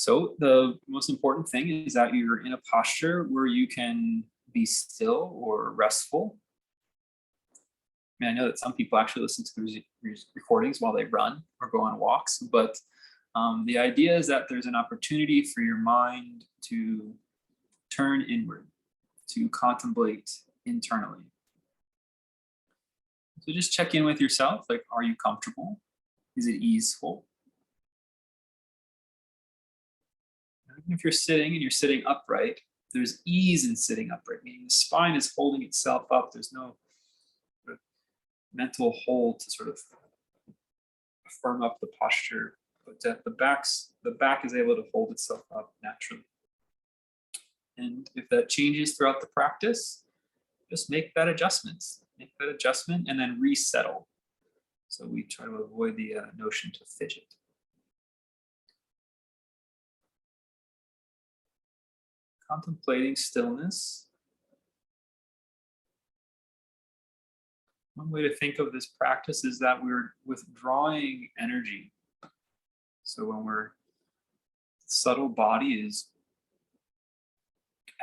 So the most important thing is that you're in a posture where you can be still or restful. I mean, I know that some people actually listen to these recordings while they run or go on walks, but the idea is that there's an opportunity for your mind to turn inward, to contemplate internally. So just check in with yourself, like, are you comfortable? Is it easeful? Even if you're sitting and you're sitting upright, there's ease in sitting upright, meaning the spine is holding itself up. There's no sort of mental hold to sort of firm up the posture, but the back is able to hold itself up naturally. And if that changes throughout the practice, just make that adjustment. Make that adjustment and then resettle. So we try to avoid the notion to fidget. Contemplating stillness. One way to think of this practice is that we're withdrawing energy. So when the subtle body is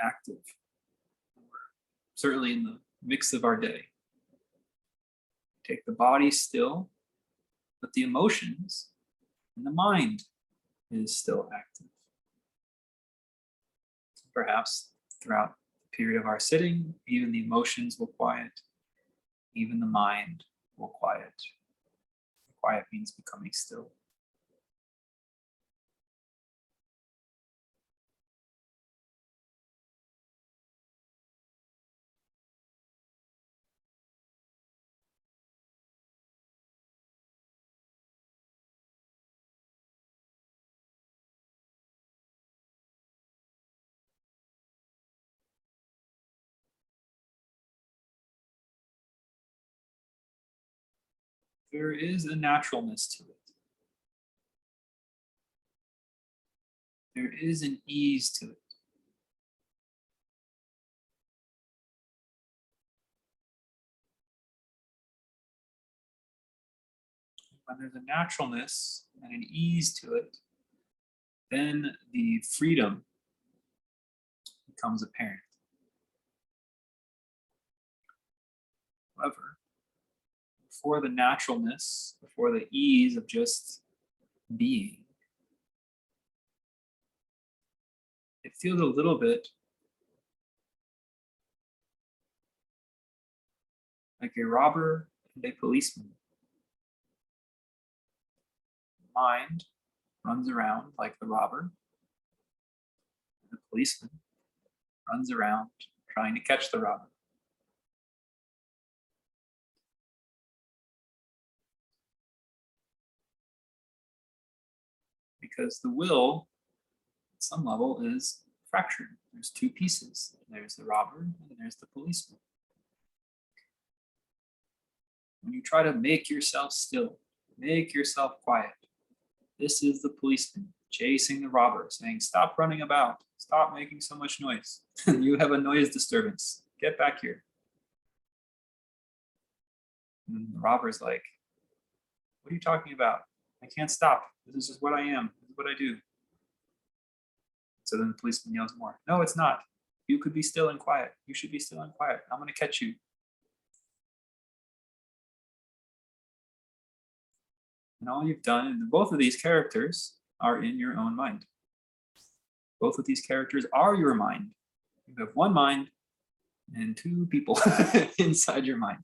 active, we're certainly in the mix of our day. Take the body still, but the emotions and the mind is still active. Perhaps throughout the period of our sitting, even the emotions will quiet, even the mind will quiet. Quiet means becoming still. There is a naturalness to it. There is an ease to it. When there's a naturalness and an ease to it, then the freedom becomes apparent. However, before the naturalness, before the ease of just being, it feels a little bit like a robber and a policeman. The mind runs around like the robber, and the policeman runs around trying to catch the robber. Because the will, at some level, is fractured. There's two pieces. There's the robber and there's the policeman. When you try to make yourself still, make yourself quiet, this is the policeman chasing the robber, saying, stop running about, stop making so much noise. You have a noise disturbance. Get back here. And the robber's like, what are you talking about? I can't stop. This is just what I am. This is what I do. So then the policeman yells more. No, it's not. You could be still and quiet. You should be still and quiet. I'm going to catch you. And all you've done, and both of these characters are in your own mind. Both of these characters are your mind. You have one mind and two people inside your mind.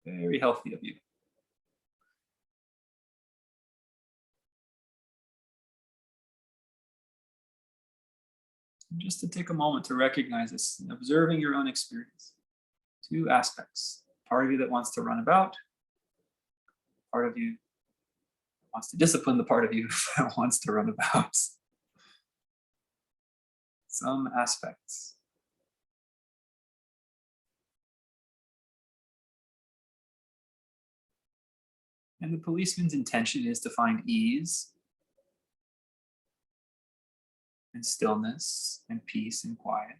Very healthy of you. And just to take a moment to recognize this, observing your own experience. Two aspects. Part of you that wants to run about, part of you wants to discipline the part of you that wants to run about. Some aspects. And the policeman's intention is to find ease and stillness and peace and quiet.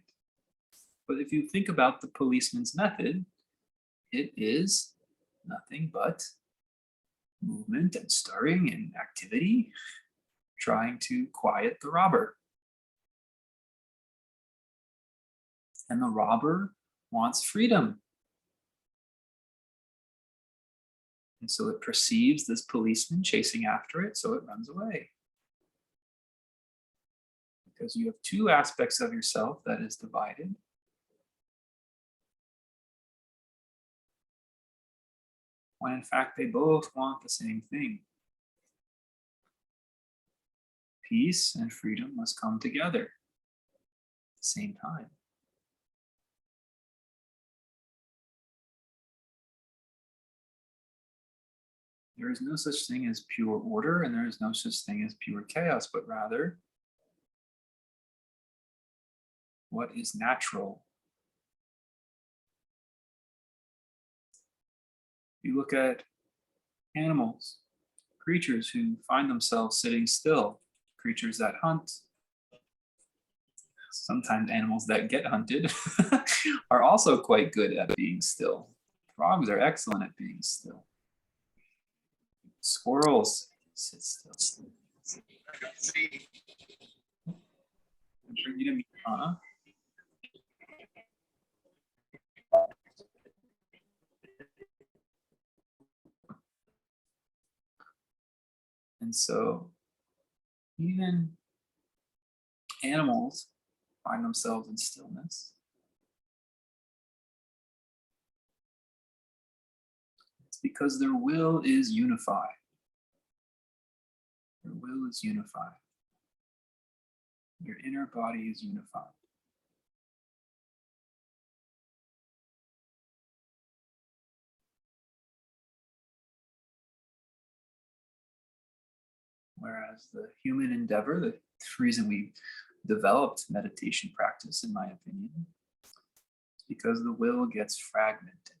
But if you think about the policeman's method, it is nothing but movement and stirring and activity. trying to quiet the robber. And the robber wants freedom. And so it perceives this policeman chasing after it, so it runs away. Because you have two aspects of yourself that is divided. When in fact they both want the same thing. Peace and freedom must come together at the same time. There is no such thing as pure order, and there is no such thing as pure chaos, but rather what is natural. You look at animals, creatures who find themselves sitting still, creatures that hunt, sometimes animals that get hunted, are also quite good at being still. Frogs are excellent at being still. Squirrels sit still. Bring you to me, Anna. And so even animals find themselves in stillness. It's because their will is unified. Their will is unified. Their inner body is unified. Whereas the human endeavor, the reason we developed meditation practice, in my opinion, is because the will gets fragmented.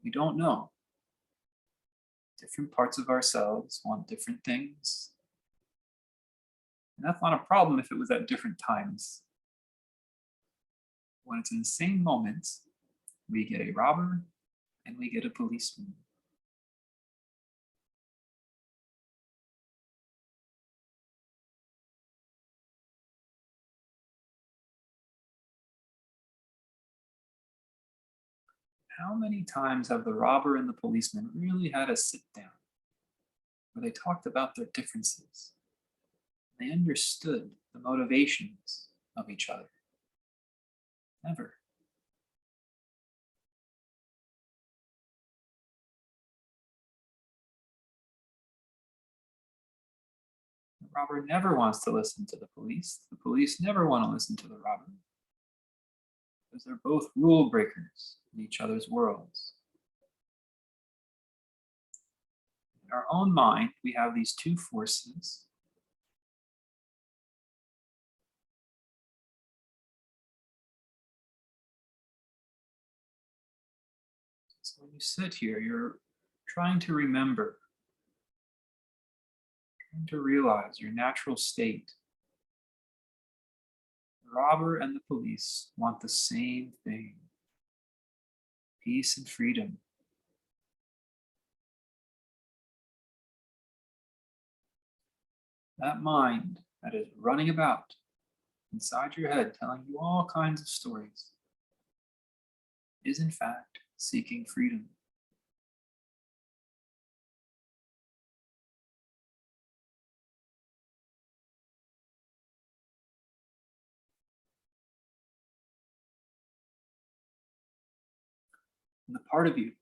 We don't know. Different parts of ourselves want different things. And that's not a problem if it was at different times. When it's in the same moment, we get a robber and we get a policeman. How many times have the robber and the policeman really had a sit down where they talked about their differences? They understood the motivations of each other. Never. The robber never wants to listen to the police. The police never want to listen to the robber. Because they're both rule breakers in each other's worlds. In our own mind, we have these two forces. So when you sit here, you're trying to remember, trying to realize your natural state. The robber and the police want the same thing: peace and freedom. That mind that is running about inside your head, telling you all kinds of stories, is in fact seeking freedom. And the part of you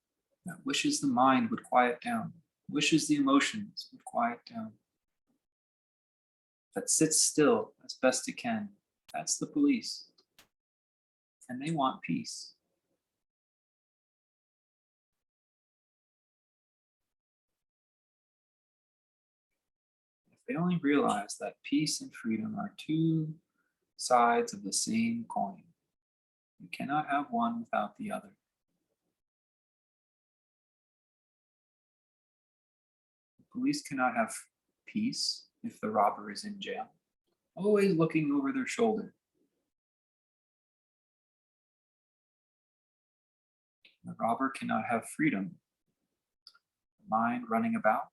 that wishes the mind would quiet down, wishes the emotions would quiet down, that sits still as best it can, that's the police. And they want peace. If they only realize that peace and freedom are two sides of the same coin, you cannot have one without the other. The police cannot have peace if the robber is in jail, always looking over their shoulder. The robber cannot have freedom, the mind running about,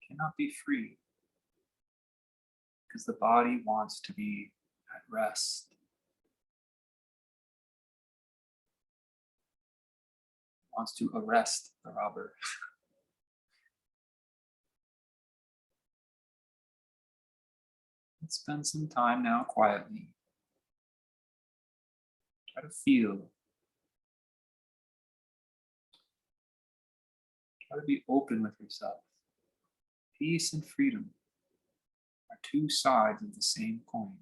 cannot be free because the body wants to be at rest, wants to arrest the robber. Let's spend some time now quietly. Try to feel, try to be open with yourself. Peace and freedom are two sides of the same coin.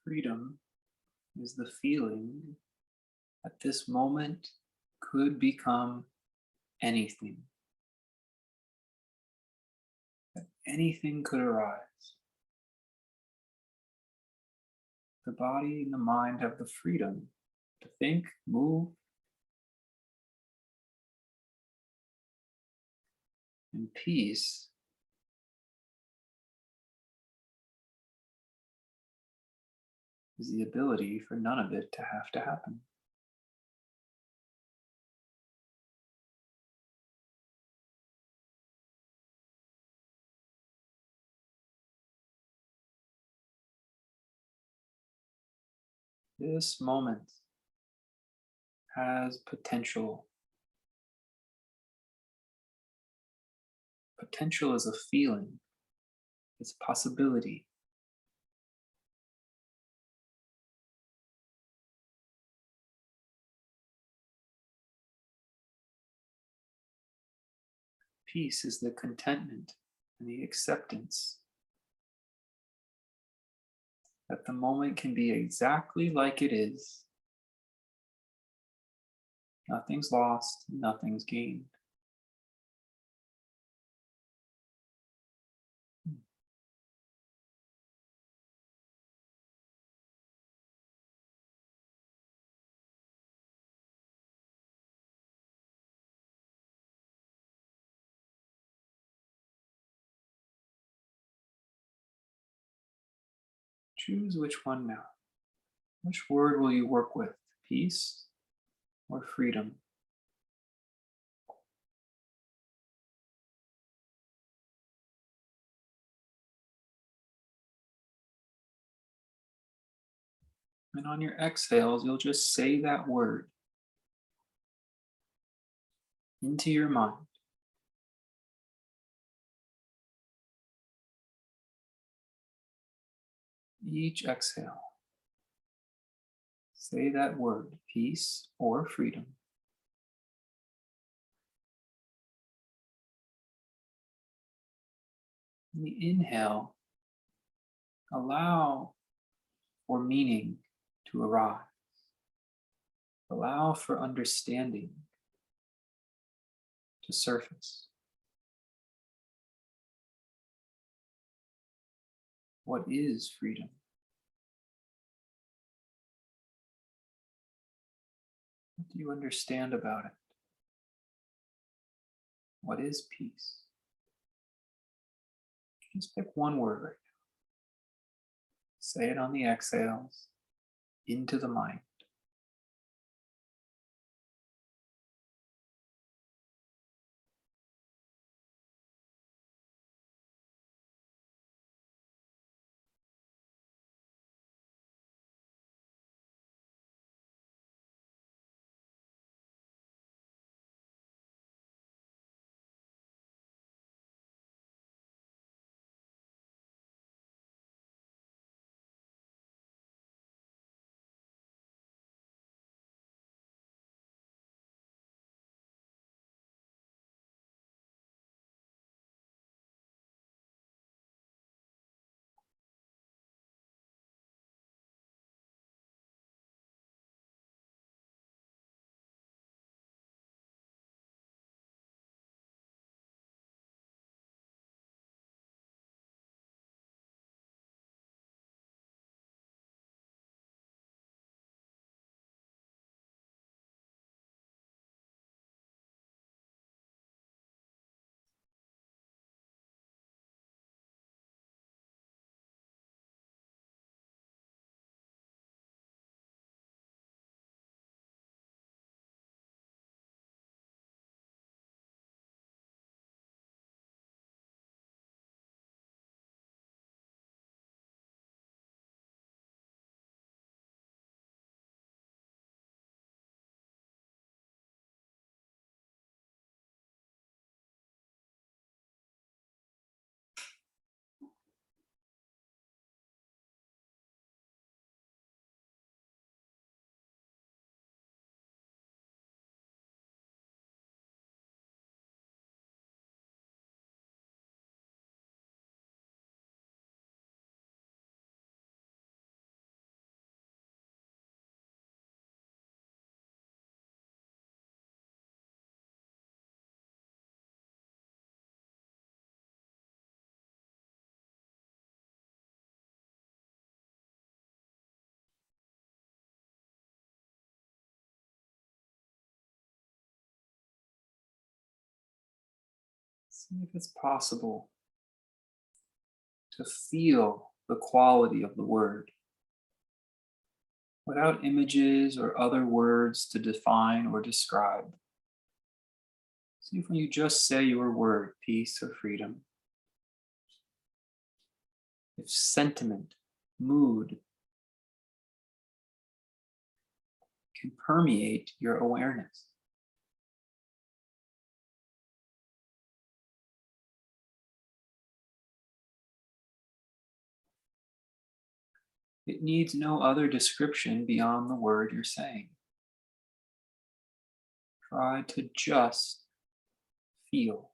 Freedom is the feeling that this moment could become anything, that anything could arise. The body and the mind have the freedom to think, move, and peace is the ability for none of it to have to happen. This moment has potential. Potential is a feeling, it's possibility. Peace is the contentment and the acceptance that the moment can be exactly like it is. Nothing's lost, nothing's gained. Choose which one now. Which word will you work with peace or freedom. And on your exhales, you'll just say that word into your mind. Each exhale, say that word, peace or freedom. In the inhale, allow for meaning to arise. Allow for understanding to surface. What is freedom? What do you understand about it? What is peace? Just pick one word right now. Say it on the exhales into the mind. See if it's possible to feel the quality of the word without images or other words to define or describe. See if when you just say your word, peace or freedom, if sentiment, mood can permeate your awareness. It needs no other description beyond the word you're saying. Try to just feel.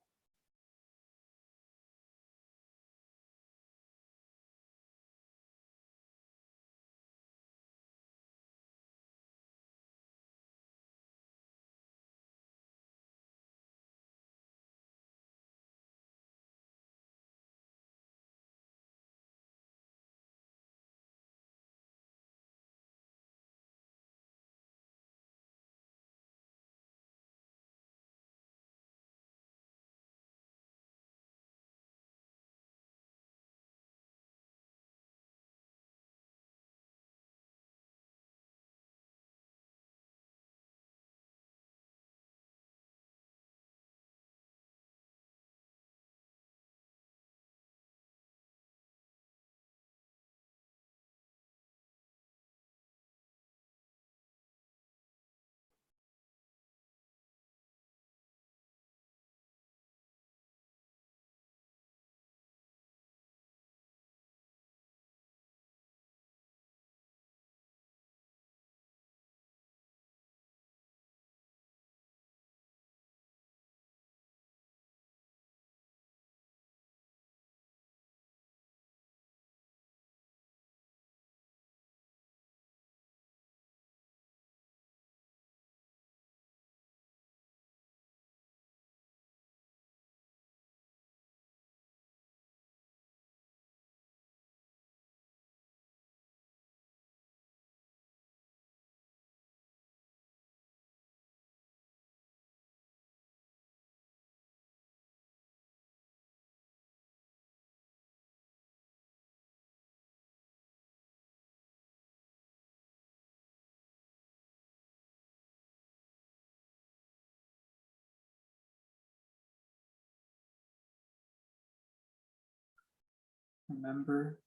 Remember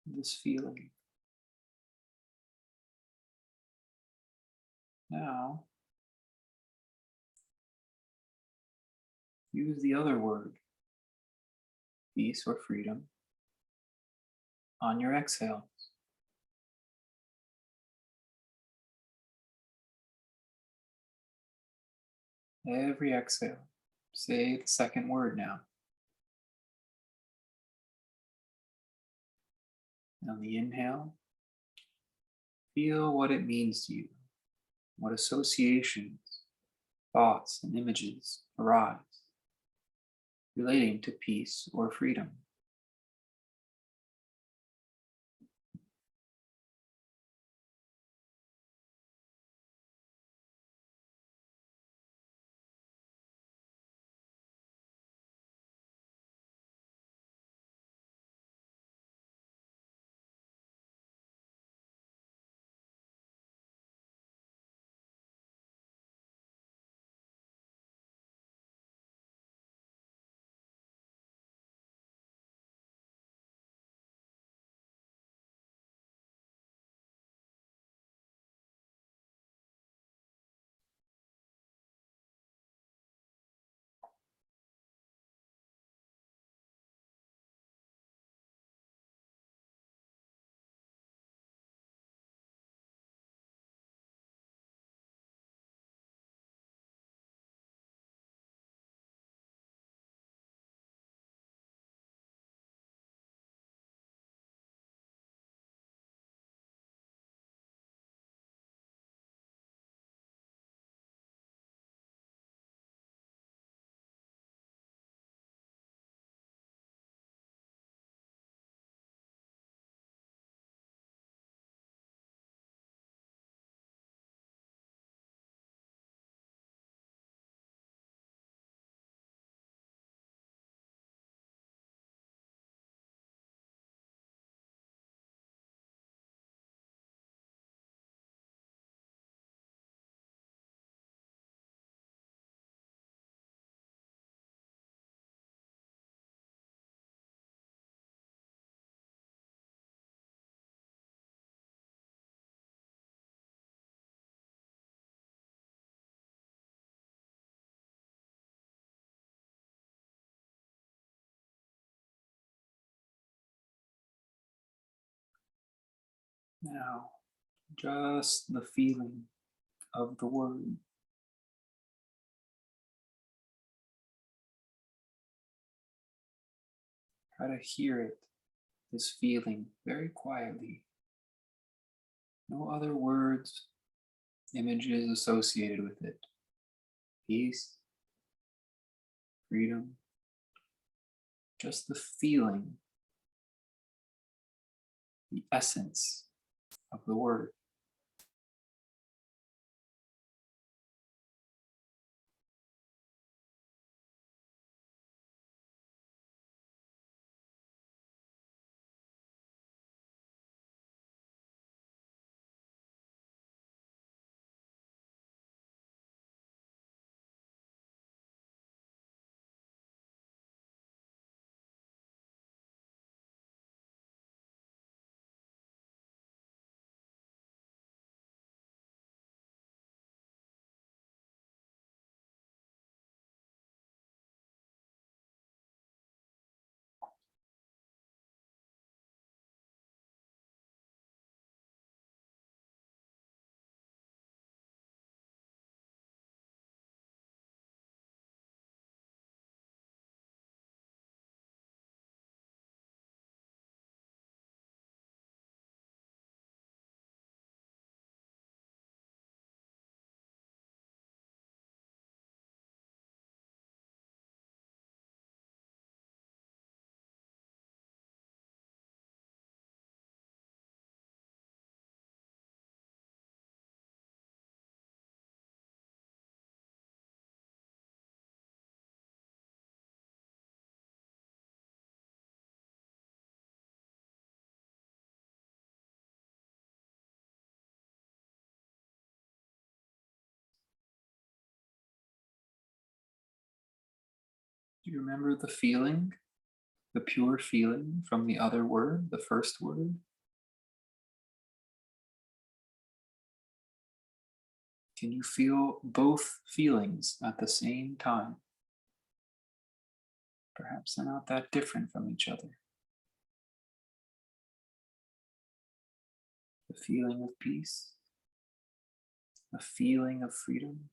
this feeling. Now, use the other word, peace or freedom, on your exhale. Every exhale, say the second word now. On the inhale, feel what it means to you, what associations, thoughts, and images arise relating to peace or freedom. Now, just the feeling of the word. Try to hear it, this feeling, very quietly. No other words, images associated with it. Peace, freedom, just the feeling, the essence of the word. Do you remember the feeling? the pure feeling from the other word, the first word? Can you feel both feelings at the same time? Perhaps they're not that different from each other. The feeling of peace, a feeling of freedom.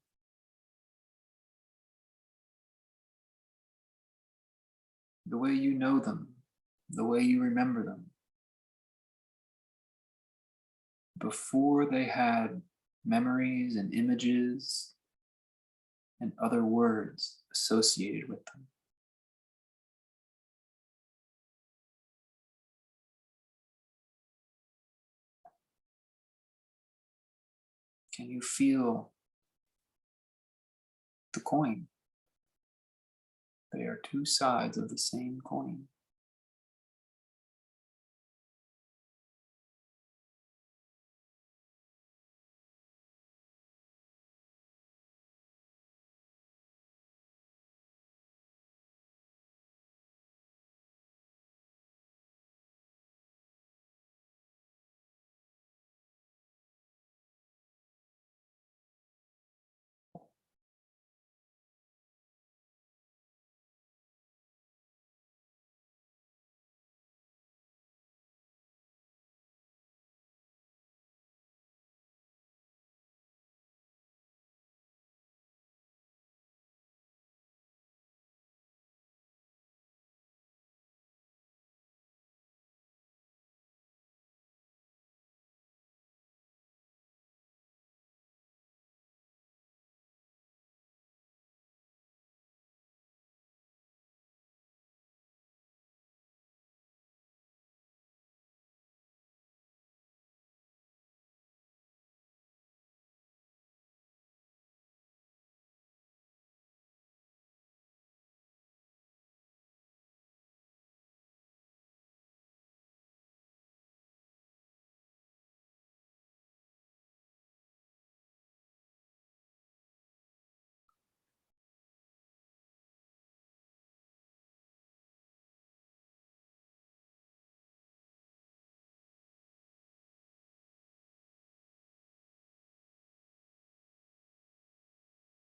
The way you know them, the way you remember them. Before they had memories and images and other words associated with them. Can you feel the coin? They are two sides of the same coin.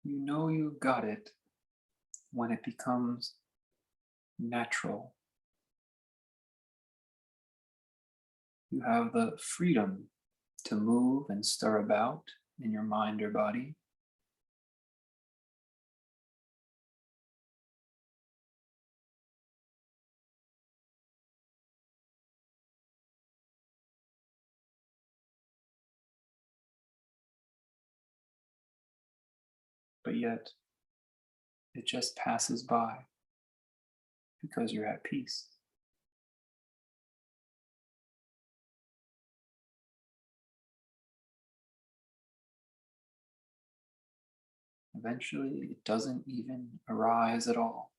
You know you got it when it becomes natural. You have the freedom to move and stir about in your mind or body. But yet it just passes by because you're at peace. Eventually, it doesn't even arise at all.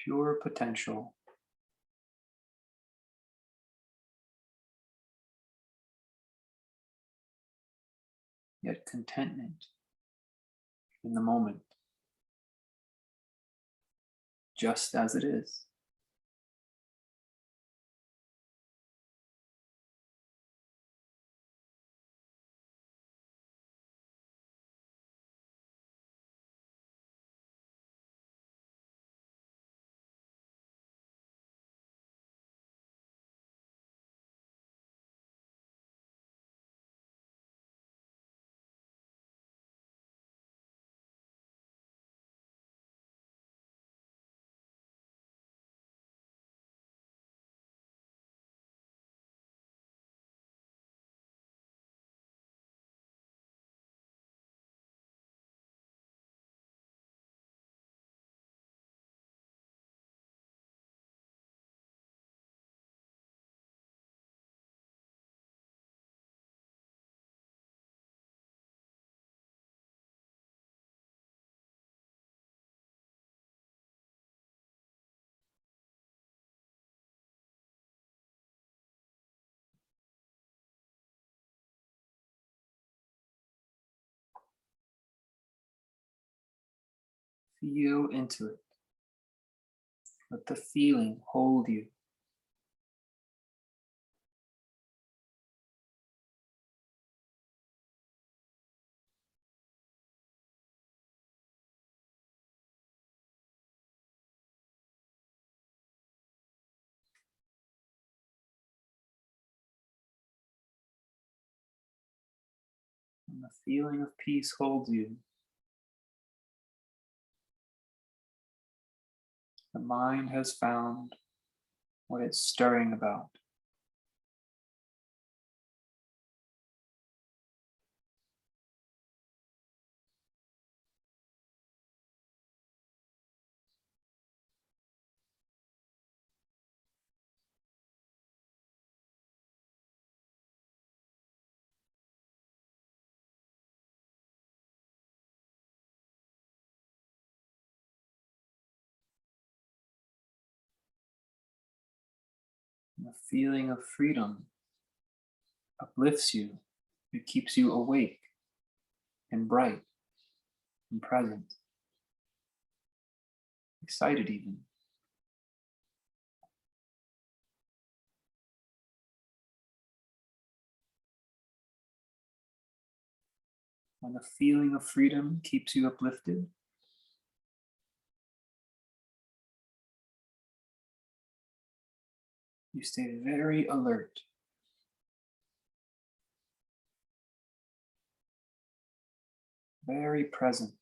Pure potential, yet contentment in the moment, just as it is. Feel into it. Let the feeling hold you. When the feeling of peace holds you, the mind has found what it's stirring about. And the feeling of freedom uplifts you. It keeps you awake and bright and present, excited even. When the feeling of freedom keeps you uplifted, you stay very alert. Very present.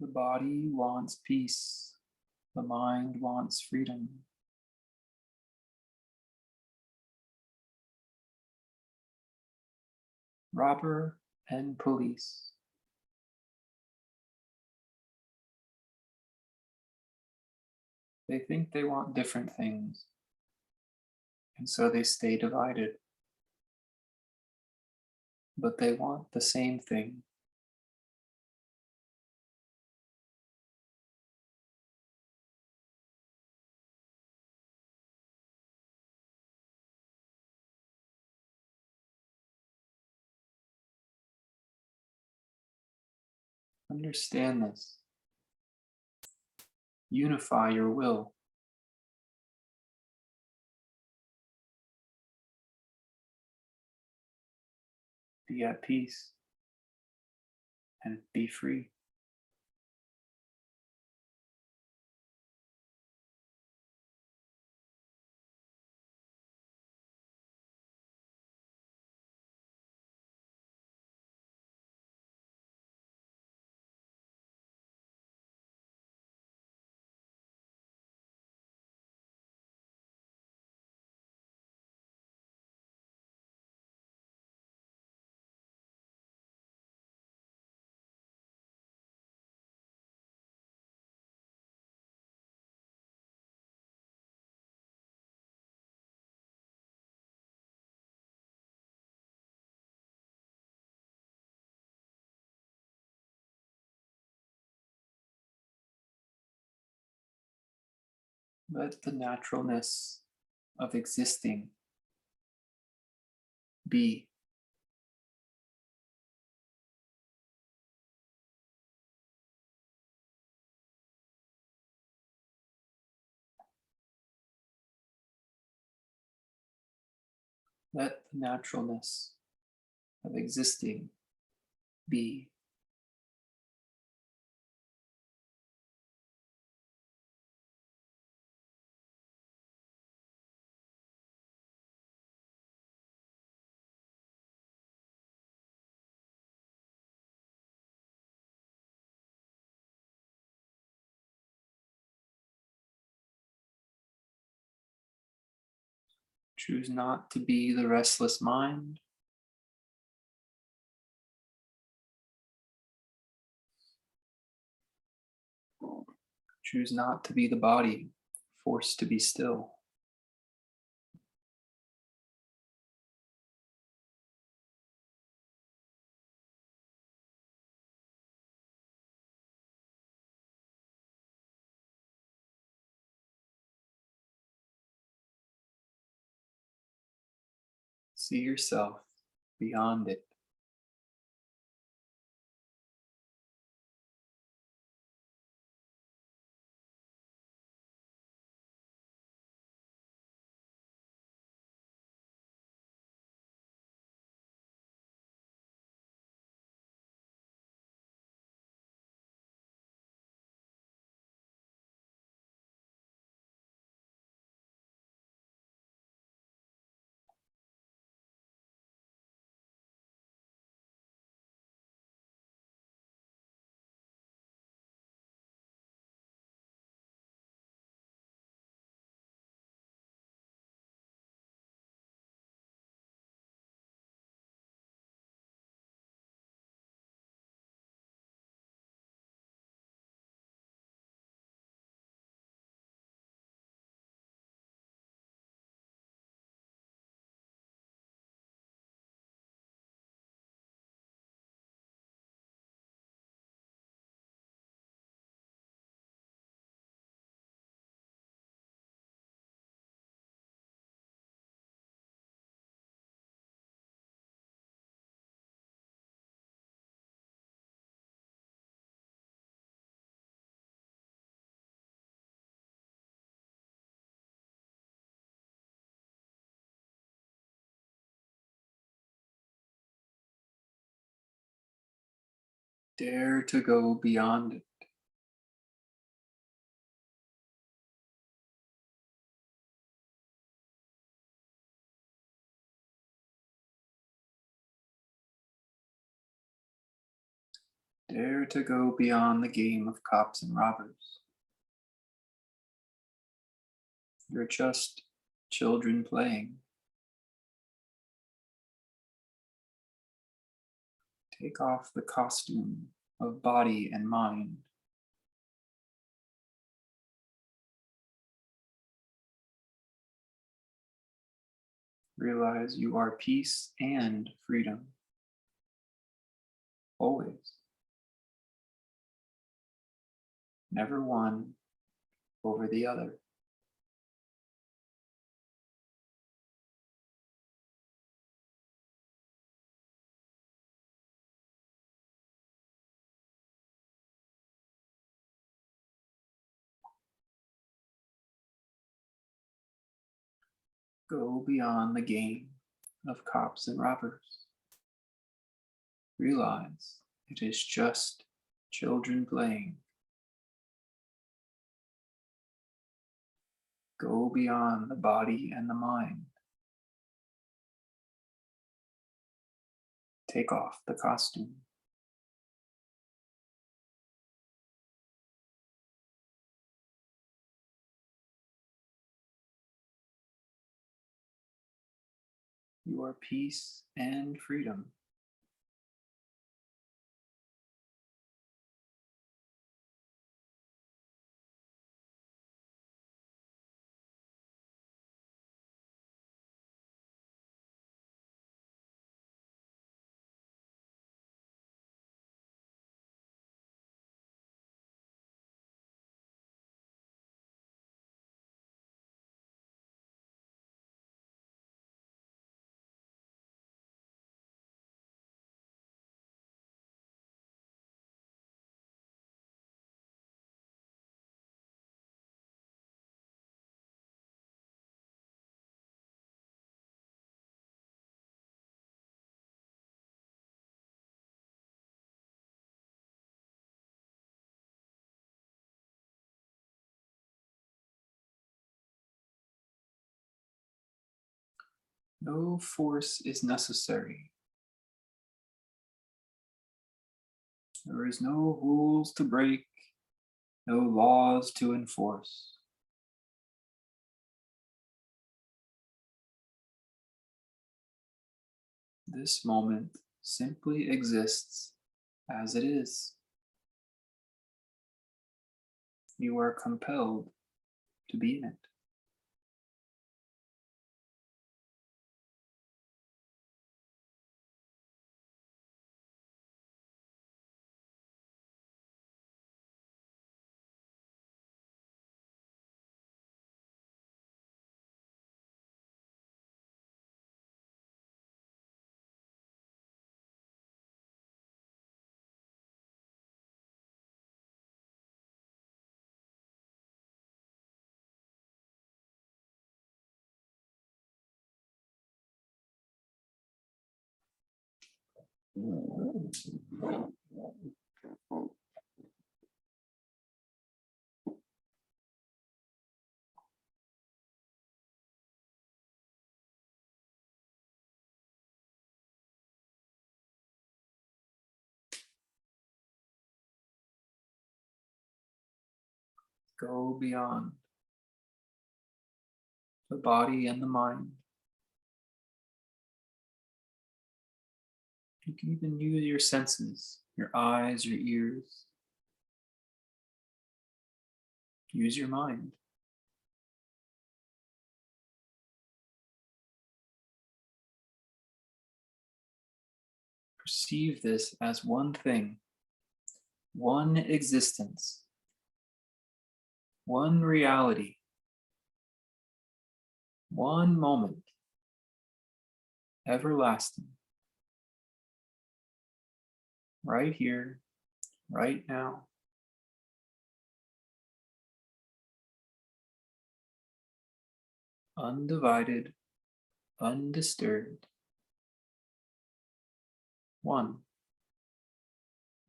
The body wants peace. The mind wants freedom. Robber and police. They think they want different things, and so they stay divided. But they want the same thing. Understand this. Unify your will. Be at peace and be free. Let the naturalness of existing be. Let the naturalness of existing be. Choose not to be the restless mind. Choose not to be the body forced to be still. See yourself beyond it. Dare to go beyond it. Dare to go beyond the game of cops and robbers. You're just children playing. Take off the costume of body and mind. Realize you are peace and freedom. Always. Never one over the other. Go beyond the game of cops and robbers. Realize it is just children playing. Go beyond the body and the mind. Take off the costume. You are peace and freedom. No force is necessary. There is no rules to break, no laws to enforce. This moment simply exists as it is. You are compelled to be in it. Go beyond the body and the mind. You can even use your senses, your eyes, your ears. Use your mind. Perceive this as one thing, one existence, one reality, one moment, everlasting. Right here, right now. Undivided, undisturbed. One,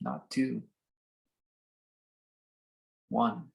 not two. One.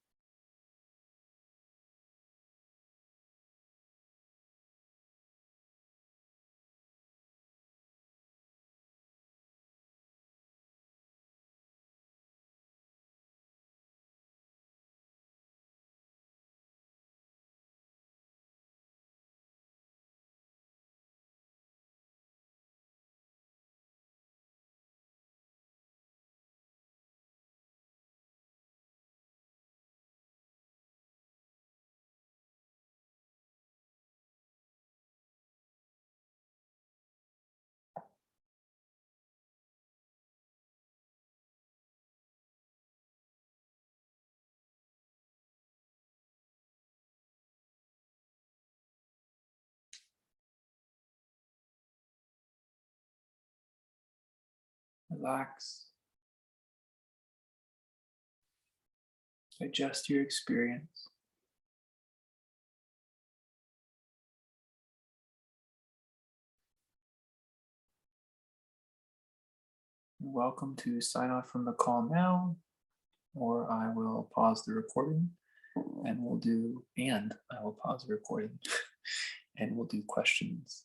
Relax. Digest your experience. You're welcome to sign off from the call now, or I will pause the recording and I will pause the recording and we'll do questions